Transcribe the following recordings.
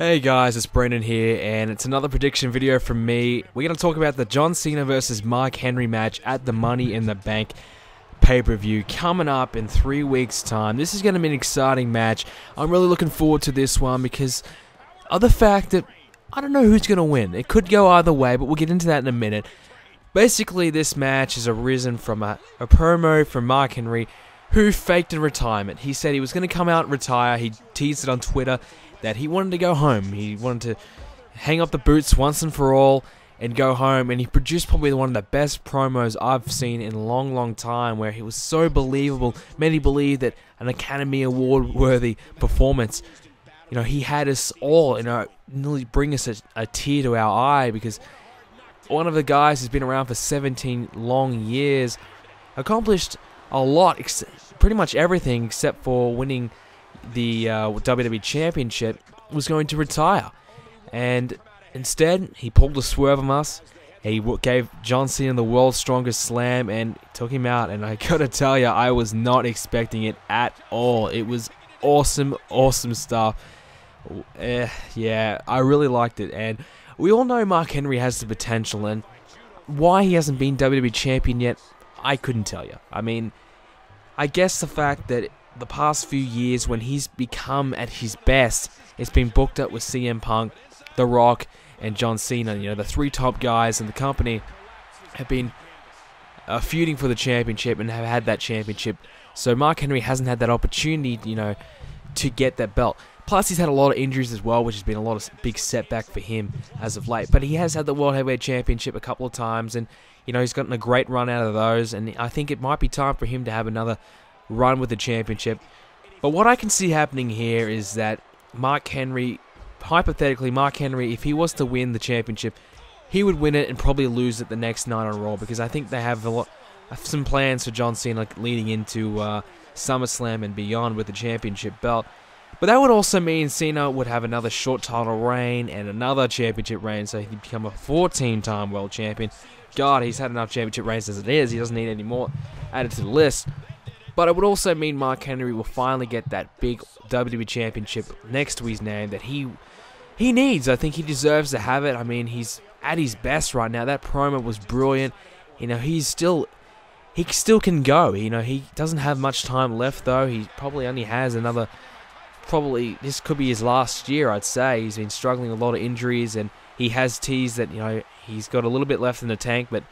Hey guys, it's Brendan here, and it's another prediction video from me. We're going to talk about the John Cena versus Mark Henry match at the Money in the Bank pay-per-view coming up in 3 weeks' time. This is going to be an exciting match. I'm really looking forward to this one because of the fact that I don't know who's going to win. It could go either way, but we'll get into that in a minute. Basically, this match has arisen from a promo from Mark Henry, who faked a retirement. He said he was going to come out and retire. He teased it on Twitter that he wanted to go home. He wanted to hang up the boots once and for all and go home. And he produced probably one of the best promos I've seen in a long, long time, where he was so believable. Many believe that an Academy Award worthy performance. You know, he had us all, nearly bring us a tear to our eye, because one of the guys who's been around for 17 long years accomplished a lot, pretty much everything except for winning the WWE Championship, was going to retire. And instead, he pulled a swerve on us. He gave John Cena the world's strongest slam and took him out. And I gotta tell you, I was not expecting it at all. It was awesome, awesome stuff. Yeah, I really liked it. And we all know Mark Henry has the potential, and why he hasn't been WWE Champion yet, I couldn't tell you. I mean, I guess the fact that the past few years, when he's become at his best, it's been booked up with CM Punk, The Rock, and John Cena. You know, the three top guys in the company have been feuding for the championship and have had that championship. So Mark Henry hasn't had that opportunity, to get that belt. Plus, he's had a lot of injuries as well, which has been a lot of big setback for him as of late. But he has had the World Heavyweight Championship a couple of times, and he's gotten a great run out of those. And I think it might be time for him to have another run with the championship. But what I can see happening here is that Mark Henry, hypothetically, if he was to win the championship, he would win it and probably lose it the next night on Raw, because I think they have some plans for John Cena leading into SummerSlam and beyond with the championship belt. But that would also mean Cena would have another short title reign and another championship reign, so he'd become a 14-time world champion. God, he's had enough championship reigns as it is. He doesn't need any more added to the list. But it would also mean Mark Henry will finally get that big WWE Championship next to his name that he needs. I think he deserves to have it. I mean, he's at his best right now. That promo was brilliant. He still can go. He doesn't have much time left, though. He probably only has another, this could be his last year, I'd say. He's been struggling with a lot of injuries, and he has teased that, he's got a little bit left in the tank, but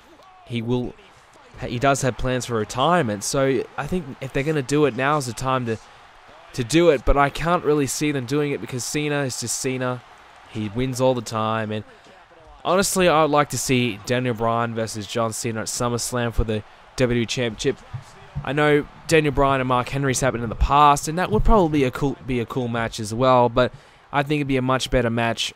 he does have plans for retirement. So I think if they're going to do it, now's the time to do it. But I can't really see them doing it because Cena is just Cena. He wins all the time. And honestly, I would like to see Daniel Bryan versus John Cena at SummerSlam for the WWE Championship. I know Daniel Bryan and Mark Henry's happened in the past, and that would probably be a cool match as well. But I think it'd be a much better match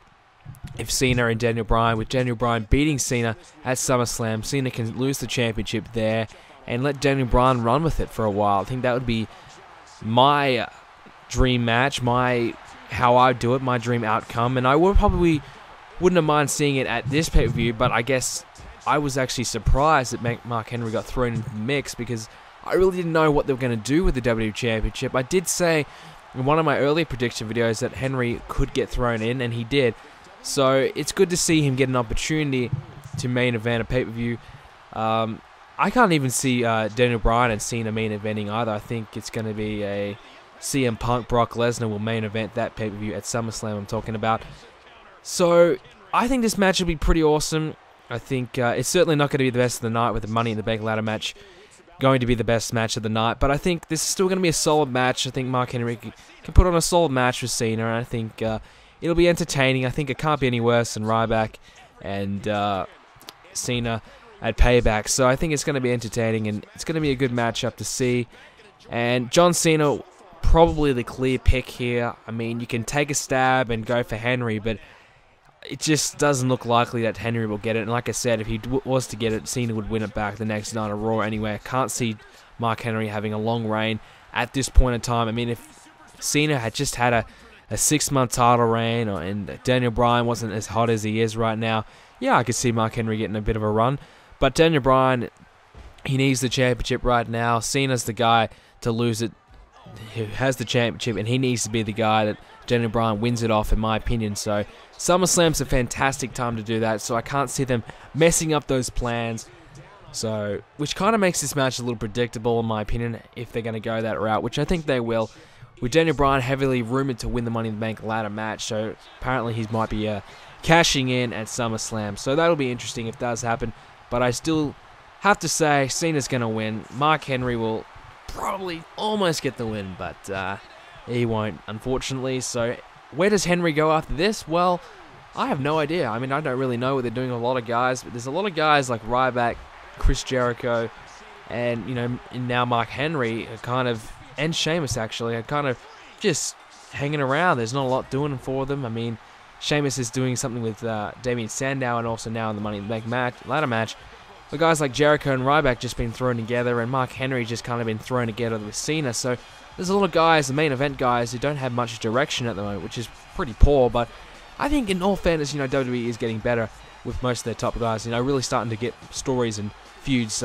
if Cena and Daniel Bryan, with Daniel Bryan beating Cena at SummerSlam. Cena can lose the championship there and let Daniel Bryan run with it for a while. I think that would be my dream match, how I do it, my dream outcome. And I wouldn't have mind seeing it at this pay-per-view, but I guess I was actually surprised that Mark Henry got thrown into the mix, because I really didn't know what they were going to do with the WWE Championship. I did say in one of my earlier prediction videos that Henry could get thrown in, and he did. So it's good to see him get an opportunity to main event a pay-per-view. I can't even see Daniel Bryan and Cena main eventing either. I think it's going to be a CM Punk, Brock Lesnar will main event that pay-per-view at SummerSlam I'm talking about. So I think this match will be pretty awesome. I think it's certainly not going to be the best of the night, with the Money in the Bank ladder match going to be the best match of the night. But I think this is still going to be a solid match. I think Mark Henry can put on a solid match with Cena, and I think it'll be entertaining. I think it can't be any worse than Ryback and Cena at Payback. So I think it's going to be entertaining, and it's going to be a good matchup to see. And John Cena, probably the clear pick here. I mean, you can take a stab and go for Henry, but it just doesn't look likely that Henry will get it. And like I said, if he was to get it, Cena would win it back the next night of Raw anyway. I can't see Mark Henry having a long reign at this point in time. I mean, if Cena had just had a 6-month title reign, and Daniel Bryan wasn't as hot as he is right now, yeah, I could see Mark Henry getting a bit of a run. But Daniel Bryan, he needs the championship right now. Cena's the guy to lose it who has the championship, and he needs to be the guy that Daniel Bryan wins it off, in my opinion. So SummerSlam's a fantastic time to do that, so I can't see them messing up those plans. So, which kind of makes this match a little predictable, in my opinion, if they're going to go that route, which I think they will. With Daniel Bryan heavily rumoured to win the Money in the Bank ladder match, so apparently he might be cashing in at SummerSlam. So that'll be interesting if it does happen. But I still have to say Cena's going to win. Mark Henry will probably almost get the win, but he won't, unfortunately. So where does Henry go after this? Well, I have no idea. I mean, I don't really know what they're doing with a lot of guys, but there's a lot of guys like Ryback, Chris Jericho, and, you know, now Mark Henry are kind of, and Sheamus actually, are kind of just hanging around. There's not a lot doing for them. I mean, Sheamus is doing something with Damien Sandow, and also now in the Money in the Bank ladder match. The guys like Jericho and Ryback just been thrown together, and Mark Henry just kind of been thrown together with Cena. So there's a lot of guys, the main event guys, who don't have much direction at the moment, which is pretty poor. But I think in all fairness, you know, WWE is getting better with most of their top guys. You know, really starting to get stories and feuds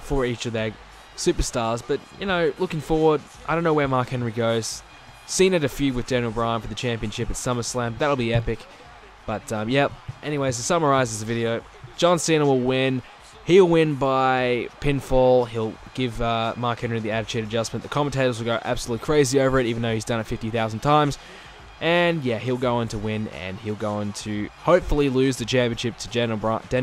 for each of their superstars. But, you know, looking forward, I don't know where Mark Henry goes. Cena to feud with Daniel Bryan for the championship at SummerSlam. That'll be epic. But, yep. Anyways, to summarize this video, John Cena will win. He'll win by pinfall. He'll give Mark Henry the attitude adjustment. The commentators will go absolutely crazy over it, even though he's done it 50,000 times. And, yeah, he'll go on to win, and he'll go on to hopefully lose the championship to Daniel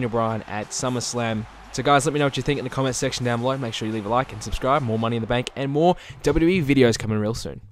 Bryan at SummerSlam. So, guys, let me know what you think in the comment section down below. Make sure you leave a like and subscribe. More Money in the Bank and more WWE videos coming real soon.